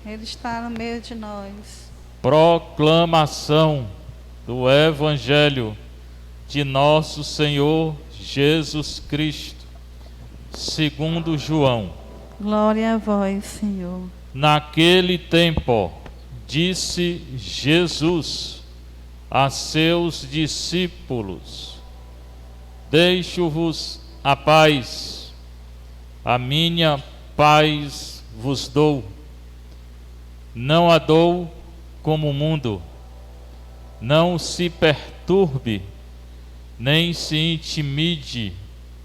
Ele está no meio de nós. Proclamação do Evangelho de nosso Senhor Jesus Cristo, segundo João. Glória a vós, Senhor. Naquele tempo, disse Jesus a seus discípulos: Deixo-vos a paz, a minha paz vos dou. Não a dou como o mundo. Não se perturbe, nem se intimide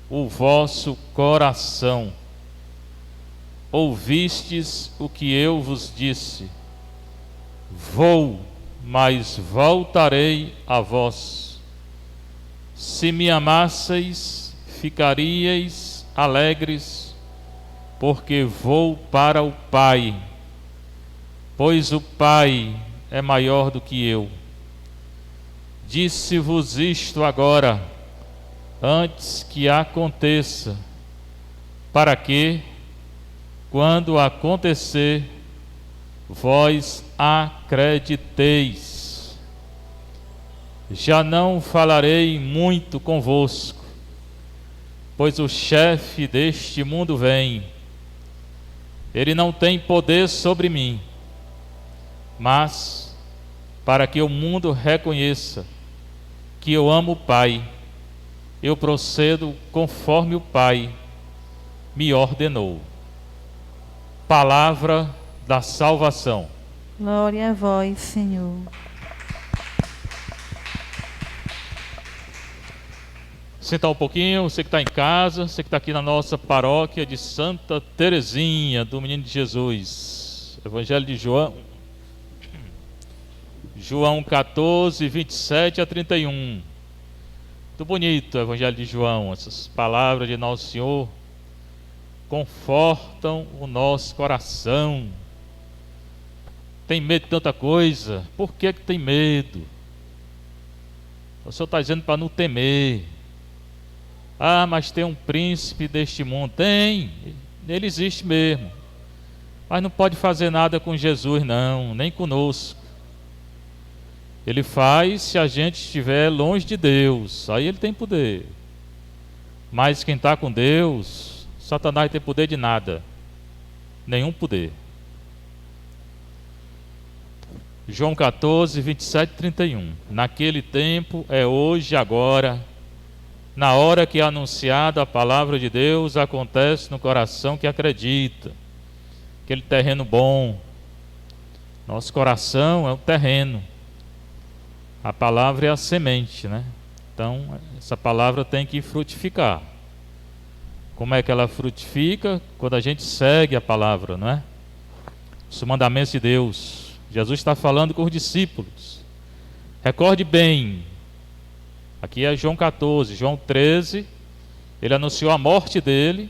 o vosso coração. Ouvistes o que eu vos disse: Vou, mas voltarei a vós. Se me amasseis, ficaríeis alegres, porque vou para o Pai, pois o Pai é maior do que eu. Disse-vos isto agora, antes que aconteça, para que, quando acontecer, vós acrediteis. Já não falarei muito convosco, pois o chefe deste mundo vem. Ele não tem poder sobre mim, mas para que o mundo reconheça que eu amo o Pai, eu procedo conforme o Pai me ordenou. Palavra da salvação. Glória a vós, Senhor. Sentar um pouquinho, você que está em casa, você que está aqui na nossa paróquia de Santa Teresinha do Menino de Jesus. Evangelho de João, João 14, 27 a 31. Muito bonito o Evangelho de João. Essas palavras de Nosso Senhor confortam o nosso coração. Tem medo de tanta coisa. Por que tem medo? O Senhor está dizendo para não temer. Ah, mas tem um príncipe deste mundo. Tem, ele existe mesmo. Mas não pode fazer nada com Jesus não, nem conosco. Ele faz se a gente estiver longe de Deus. Aí ele tem poder. Mas quem está com Deus, Satanás não tem poder de nada. Nenhum poder. João 14, 27 e 31. Naquele tempo, é hoje, agora, na hora que é anunciada a palavra de Deus, acontece no coração que acredita. Aquele terreno bom. Nosso coração é o terreno. A palavra é a semente, né? Então, essa palavra tem que frutificar. Como é que ela frutifica? Quando a gente segue a palavra, não é? Os mandamentos de Deus. Jesus está falando com os discípulos. Recorde bem. Aqui é João 14, João 13. Ele anunciou a morte dele,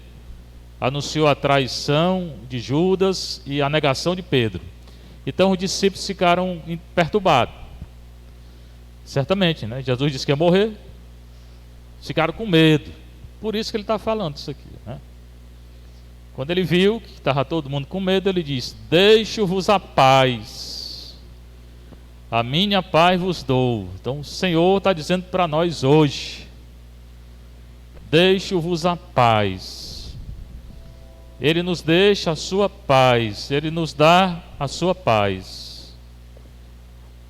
anunciou a traição de Judas e a negação de Pedro. Então os discípulos ficaram perturbados. Certamente, né? Jesus disse que ia morrer. Ficaram com medo. Por isso que ele está falando isso aqui, né? Quando ele viu que estava todo mundo com medo, ele disse: Deixo-vos a paz, a minha paz vos dou. Então o Senhor está dizendo para nós hoje: Deixo-vos a paz. Ele nos deixa a sua paz, Ele nos dá a sua paz.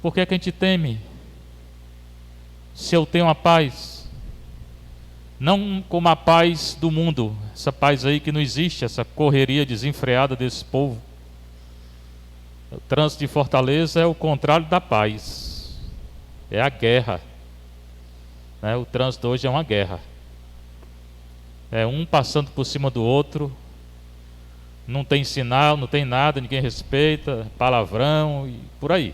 Por que é que a gente teme? Se eu tenho a paz, não como a paz do mundo, essa paz aí que não existe, essa correria desenfreada desse povo. O trânsito de Fortaleza é o contrário da paz, é a guerra, né? O trânsito hoje é uma guerra, é um passando por cima do outro, não tem sinal, não tem nada, ninguém respeita, palavrão e por aí.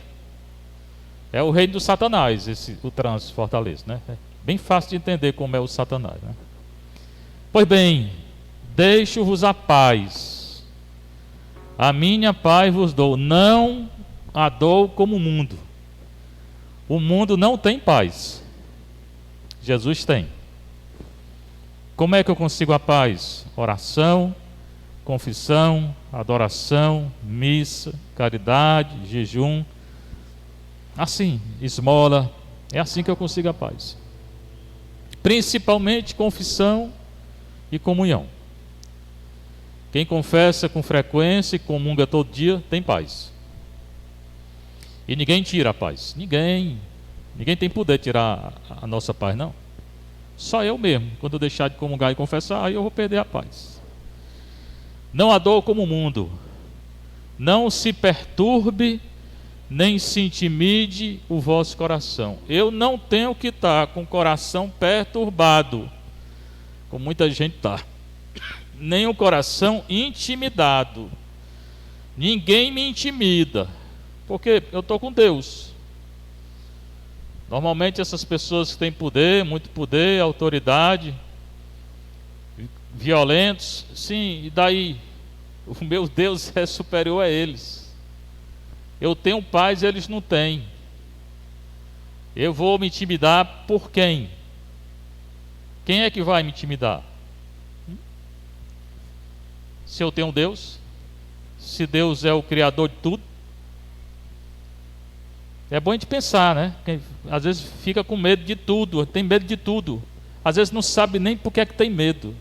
É o reino do Satanás, o trânsito de Fortaleza, né? É bem fácil de entender como é o Satanás, né? Pois bem, deixo-vos a paz, a minha paz vos dou, não a dou como o mundo. O mundo não tem paz, Jesus tem. Como é que eu consigo a paz? Oração, confissão, adoração, missa, caridade, jejum, assim, esmola, é assim que eu consigo a paz. Principalmente confissão e comunhão. Quem confessa com frequência e comunga todo dia tem paz. E ninguém tira a paz. Ninguém tem poder de tirar a nossa paz, não. Só eu mesmo. Quando eu deixar de comungar e confessar, aí eu vou perder a paz. Não há dor como o mundo. Não se perturbe, nem se intimide o vosso coração. Eu não tenho que estar com o coração perturbado, como muita gente está. Nem o coração intimidado. Ninguém me intimida, porque eu estou com Deus. Normalmente essas pessoas que têm poder, muito poder, autoridade, violentos, sim, e daí? O meu Deus é superior a eles. Eu tenho paz e eles não têm. Eu vou me intimidar por quem? Quem é que vai me intimidar? Se eu tenho Deus, se Deus é o Criador de tudo. É bom a gente pensar, né? Quem, às vezes fica com medo de tudo, tem medo de tudo. Às vezes não sabe nem por que é que tem medo.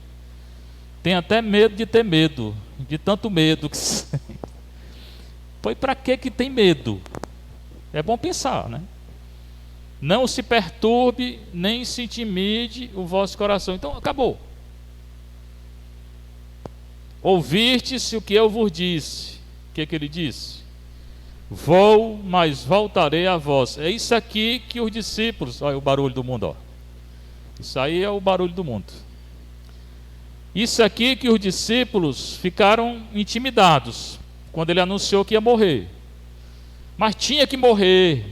Tem até medo de ter medo, de tanto medo que Pois para que tem medo? É bom pensar, né? Não se perturbe, nem se intimide o vosso coração. Então, acabou. Ouvistes o que eu vos disse. O que ele disse? Vou, mas voltarei a vós. É isso aqui que os discípulos... Olha o barulho do mundo, ó. Isso aí é o barulho do mundo. Isso aqui que os discípulos ficaram intimidados quando ele anunciou que ia morrer. Mas tinha que morrer.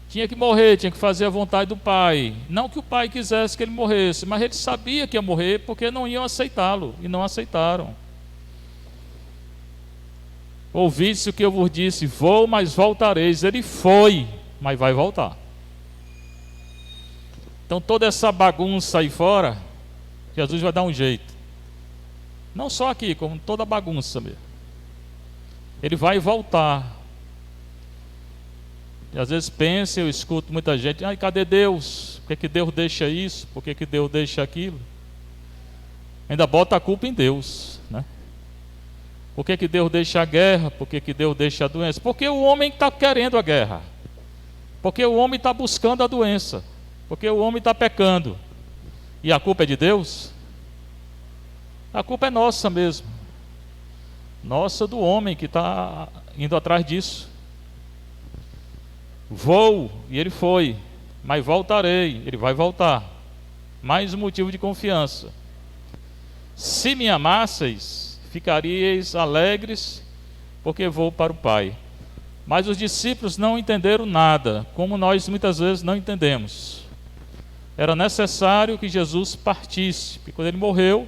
Tinha que morrer, tinha que fazer a vontade do Pai. Não que o Pai quisesse que ele morresse, mas ele sabia que ia morrer porque não iam aceitá-lo, e não aceitaram. Ouviste o que eu vos disse, vou, mas voltareis. Ele foi, mas vai voltar. Então toda essa bagunça aí fora, Jesus vai dar um jeito. Não só aqui, como toda bagunça mesmo. Ele vai voltar. E às vezes pensa, eu escuto muita gente, ai, cadê Deus? Por que Deus deixa isso? Por que Deus deixa aquilo? Ainda bota a culpa em Deus, né? Por que Deus deixa a guerra? Por que Deus deixa a doença? Porque o homem está querendo a guerra. Porque o homem está buscando a doença. Porque o homem está pecando. E a culpa é de Deus? A culpa é nossa mesmo. Nossa, do homem que está indo atrás disso. Vou, e ele foi, mas voltarei, ele vai voltar. Mais um motivo de confiança. Se me amasseis, ficaríeis alegres, porque vou para o Pai. Mas os discípulos não entenderam nada, como nós muitas vezes não entendemos. Era necessário que Jesus partisse, porque quando ele morreu,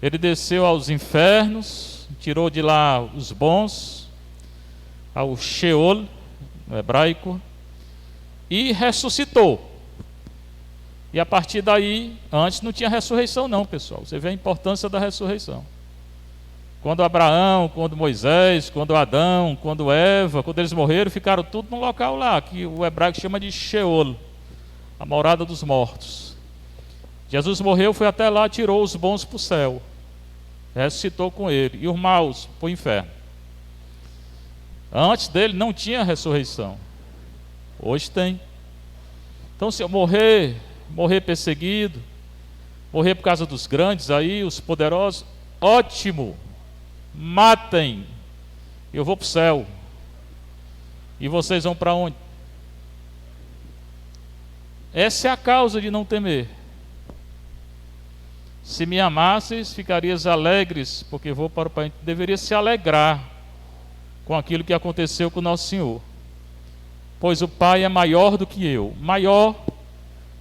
ele desceu aos infernos, tirou de lá os bons, ao Sheol, no hebraico, e ressuscitou. E a partir daí, antes não tinha ressurreição não, pessoal. Você vê a importância da ressurreição. Quando Abraão, quando Moisés, quando Adão, quando Eva, quando eles morreram, ficaram tudo num local lá, que o hebraico chama de Sheol, a morada dos mortos. Jesus morreu, foi até lá, tirou os bons para o céu, ressuscitou com ele, e os maus para o inferno. Antes dele não tinha ressurreição. Hoje tem. Então se eu morrer perseguido, morrer por causa dos grandes aí, os poderosos, ótimo, matem, eu vou para o céu. E vocês vão para onde? Essa é a causa de não temer. Se me amasseis, ficarias alegres, porque vou para o Pai. Deveria se alegrar com aquilo que aconteceu com o nosso Senhor, pois o Pai é maior do que eu. Maior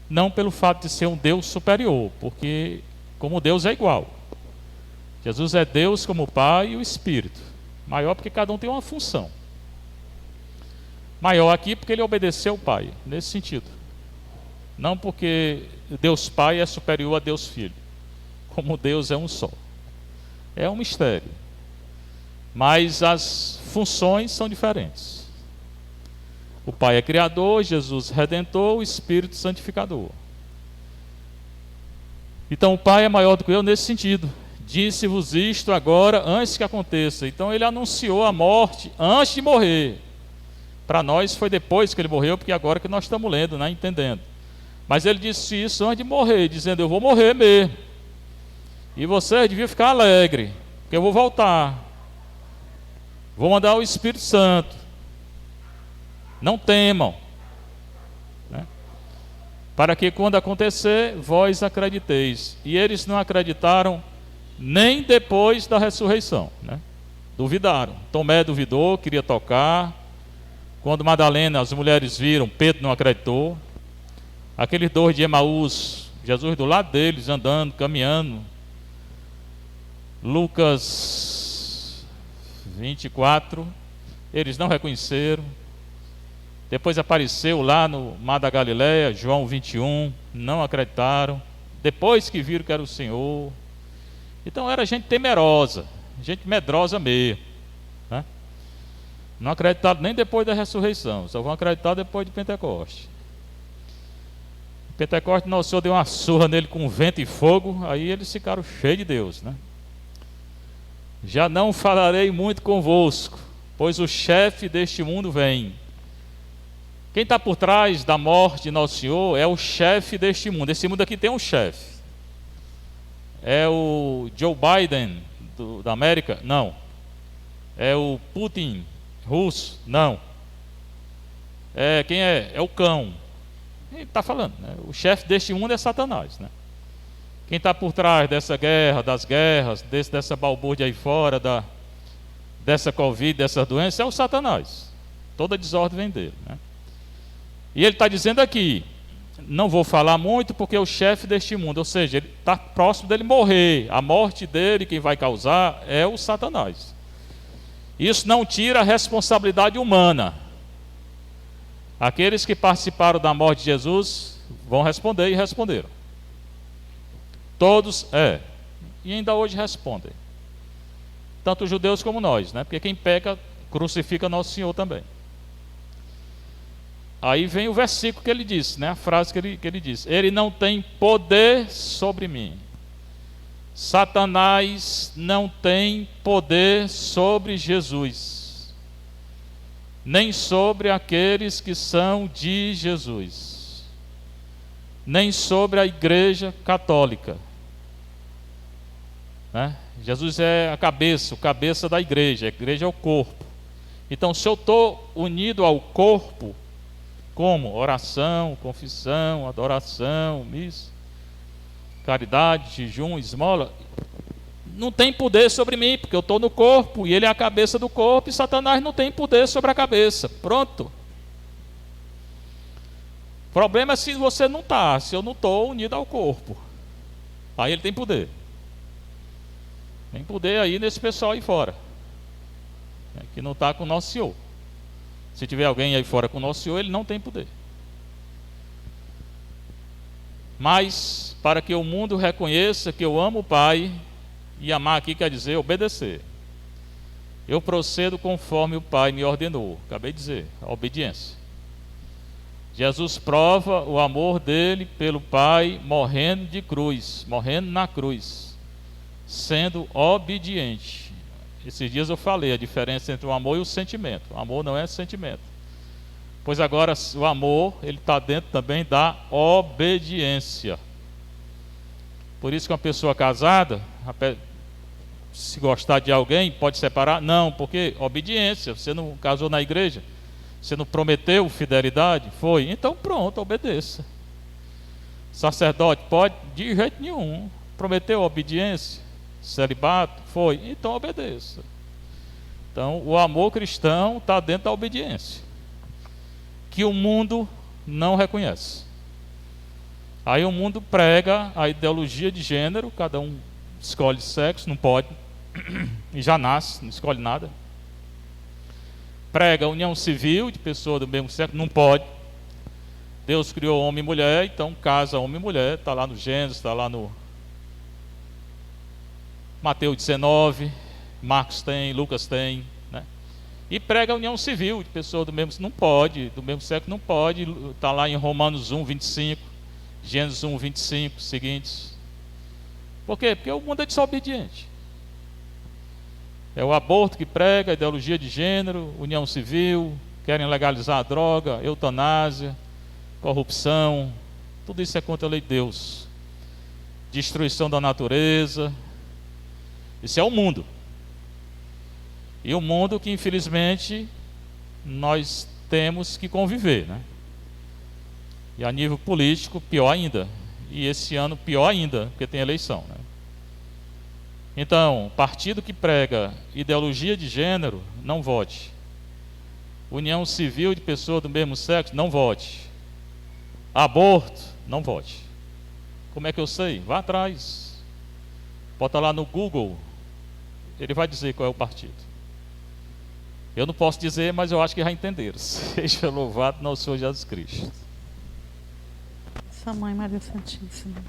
não pelo fato de ser um Deus superior, porque como Deus é igual. Jesus é Deus como o Pai e o Espírito. Maior porque cada um tem uma função. Maior aqui porque ele obedeceu o Pai, nesse sentido. Não porque Deus Pai é superior a Deus Filho, como Deus é um só. É um mistério. Mas as funções são diferentes. O Pai é Criador, Jesus Redentor, o Espírito Santificador. Então o Pai é maior do que eu nesse sentido. Disse-vos isto agora, antes que aconteça. Então ele anunciou a morte antes de morrer. Para nós foi depois que ele morreu, porque agora que nós estamos lendo, né, entendendo. Mas ele disse isso antes de morrer, dizendo: eu vou morrer mesmo. E vocês deviam ficar alegres, porque eu vou voltar. Vou mandar o Espírito Santo. Não temam, né? Para que quando acontecer, vós acrediteis. E eles não acreditaram nem depois da ressurreição, né? Duvidaram. Tomé duvidou, queria tocar. Quando Madalena, as mulheres viram, Pedro não acreditou. Aqueles dois de Emaús, Jesus do lado deles, andando, caminhando. Lucas 24, eles não reconheceram. Depois apareceu lá no Mar da Galileia, João 21, não acreditaram. Depois que viram que era o Senhor. Então era gente temerosa, gente medrosa mesmo, né? Não acreditaram nem depois da ressurreição, só vão acreditar depois de Pentecoste. Pentecoste, nosso Senhor deu uma surra nele com vento e fogo, aí eles ficaram cheios de Deus, né? Já não falarei muito convosco, pois o chefe deste mundo vem. Quem está por trás da morte de Nosso Senhor é o chefe deste mundo. Esse mundo aqui tem um chefe. É o Joe Biden da América? Não. É o Putin russo? Não. Quem é? É o cão. Ele está falando, né? O chefe deste mundo é Satanás, né? Quem está por trás dessa guerra, das guerras, dessa balbúrdia aí fora, dessa Covid, dessa doença, é o Satanás. Toda desordem vem dele, né? E ele está dizendo aqui, não vou falar muito porque é o chefe deste mundo, ou seja, ele está próximo dele morrer. A morte dele, quem vai causar, é o Satanás. Isso não tira a responsabilidade humana. Aqueles que participaram da morte de Jesus vão responder e responderam. Todos, e ainda hoje respondem. Tanto os judeus como nós, né? Porque quem peca, crucifica Nosso Senhor também. Aí vem o versículo que ele disse, né? A frase que ele disse: ele não tem poder sobre mim. Satanás não tem poder sobre Jesus, nem sobre aqueles que são de Jesus, nem sobre a Igreja Católica, né? Jesus é a cabeça, o cabeça da igreja. A igreja é o corpo. Então, se eu estou unido ao corpo, como oração, confissão, adoração, missa, caridade, jejum, esmola, não tem poder sobre mim, porque eu estou no corpo e ele é a cabeça do corpo, e Satanás não tem poder sobre a cabeça. Pronto. O problema é se você não está, se eu não estou unido ao corpo. Aí ele tem poder. Tem poder aí nesse pessoal aí fora, né, que não está com o Nosso Senhor. Se tiver alguém aí fora com o Nosso Senhor, ele não tem poder. Mas, para que o mundo reconheça que eu amo o Pai, e amar aqui quer dizer obedecer, eu procedo conforme o Pai me ordenou. Acabei de dizer, a obediência. Jesus prova o amor dele pelo Pai morrendo de cruz, morrendo na cruz, sendo obediente. Esses dias eu falei a diferença entre o amor e o sentimento. O amor não é sentimento. Pois agora o amor, ele está dentro também da obediência. Por isso que uma pessoa casada, se gostar de alguém, pode separar? Não, porque obediência. Você não casou na igreja? Você não prometeu fidelidade? Foi? Então pronto, obedeça. Sacerdote pode? De jeito nenhum. Prometeu obediência? Celibato? Foi? Então obedeça. Então o amor cristão está dentro da obediência, que o mundo não reconhece. Aí o mundo prega a ideologia de gênero, cada um escolhe sexo, não pode, e já nasce, não escolhe nada. Prega a união civil de pessoa do mesmo sexo, não pode. Deus criou homem e mulher, então casa homem e mulher, está lá no Gênesis, está lá no Mateus 19, Marcos tem, Lucas tem, né? E prega a união civil de pessoas do mesmo sexo não pode, está lá em Romanos 1, 25, Gênesis 1, 25, seguintes. Por quê? Porque o mundo é desobediente. É o aborto que prega, a ideologia de gênero, união civil, querem legalizar a droga, eutanásia, corrupção, tudo isso é contra a lei de Deus. Destruição da natureza. Isso é o mundo. E o mundo que infelizmente nós temos que conviver, né? E a nível político, pior ainda. E esse ano pior ainda, porque tem eleição, né? Então, partido que prega ideologia de gênero, não vote. União civil de pessoas do mesmo sexo, não vote. Aborto, não vote. Como é que eu sei? Vá atrás. Bota lá no Google, ele vai dizer qual é o partido. Eu não posso dizer, mas eu acho que já entenderam. Seja louvado nosso Senhor Jesus Cristo. Sua Mãe Maria Santíssima.